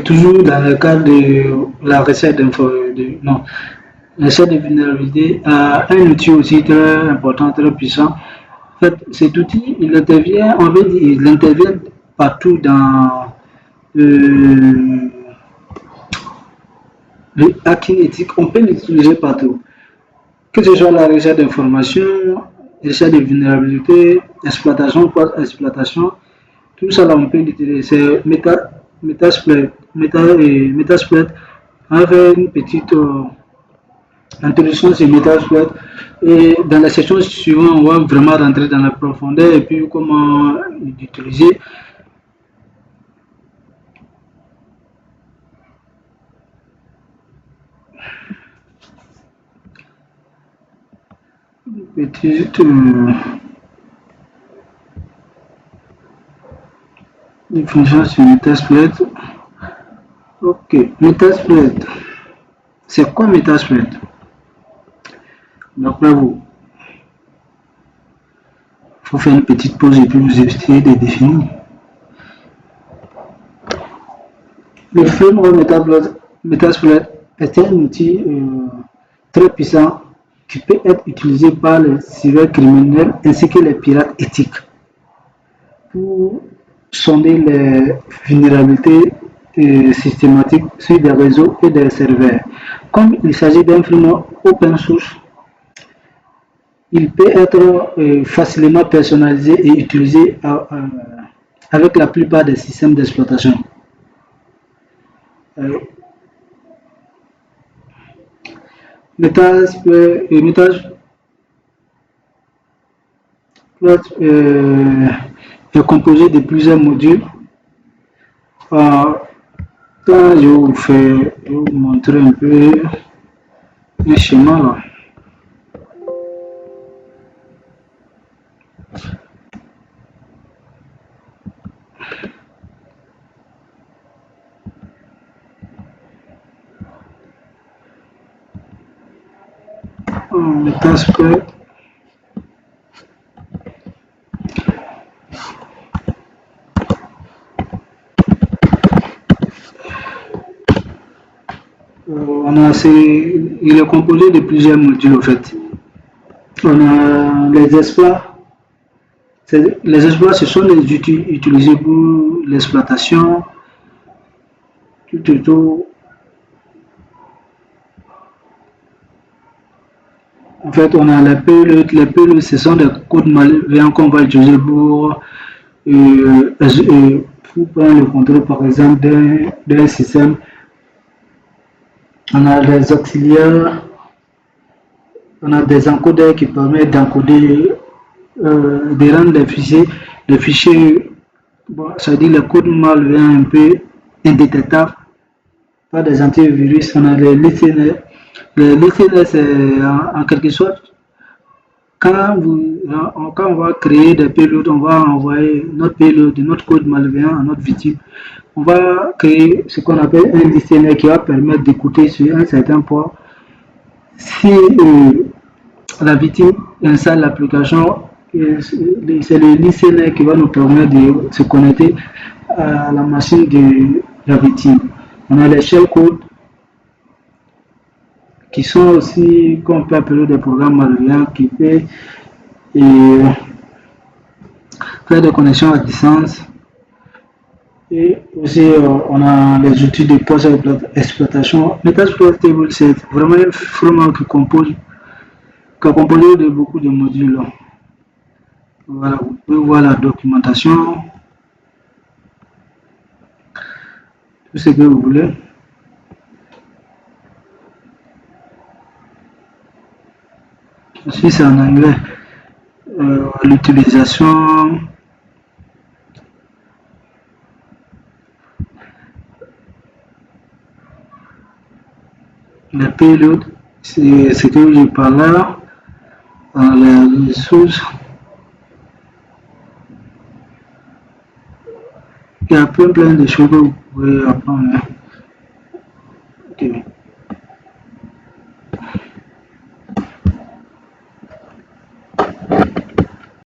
Toujours dans le cadre de la recette non, recette de vulnérabilité, un outil aussi très important, très puissant. En fait, cet outil, il intervient, on veut dire, il intervient partout dans le, le hacking éthique. On peut l'utiliser partout. Que ce soit la recherche d'informations, recherche de vulnérabilité, exploitation, post-exploitation, tout ça là on peut l'utiliser. C'est Metasploit. Metasploit. On va faire une petite introduction sur Metasploit et dans la section suivante on va vraiment rentrer dans la profondeur et puis comment l'utiliser. Petite définition sur Metasploit. Ok, Metasploit. C'est quoi Metasploit? D'après vous, il faut faire une petite pause et puis vous essayer de définir. Le framework Metasploit est un outil très puissant qui peut être utilisé par les cybercriminels ainsi que les pirates éthiques pour sonder les vulnérabilités systématiques sur des réseaux et des serveurs. Comme il s'agit d'un framework open source, il peut être facilement personnalisé et utilisé avec la plupart des systèmes d'exploitation. Metasploit est composé de plusieurs modules. Quand je vais vous montrer un peu le schéma là. Metasploit. Il est composé de plusieurs modules en fait. On a les exploits. Les exploits, ce sont les outils utilisés pour l'exploitation. En fait, on a les payloads. Les payloads, ce sont des codes malveillants qu'on va utiliser pour prendre le contrôle, par exemple, d'un système. On a les auxiliaires. On a des encodeurs qui permettent d'encoder, de rendre les fichiers, bon, ça veut dire les codes malveillants un peu indétectables par des antivirus. On a les listeners. Les listeners, c'est en quelque sorte, quand on va créer des payloads, on va envoyer notre payload, notre code malveillant à notre victime. On va créer ce qu'on appelle un listener qui va permettre d'écouter sur un certain point. Si la victime installe l'application, c'est le listener qui va nous permettre de se connecter à la machine de la victime. On a les shellcodes qui sont aussi, qu'on peut appeler des programmes malveillants qui peuvent faire des connexions à distance. Et aussi, on a les outils de post-exploitation. Metasploit Table, c'est vraiment un framework qui est composé de beaucoup de modules. Voilà, vous pouvez voir la documentation, tout ce que vous voulez. Ici, c'est en anglais. L'utilisation. Les payloads, c'est ce que je parlais là. Les ressources. Il y a plein de choses que vous pouvez apprendre.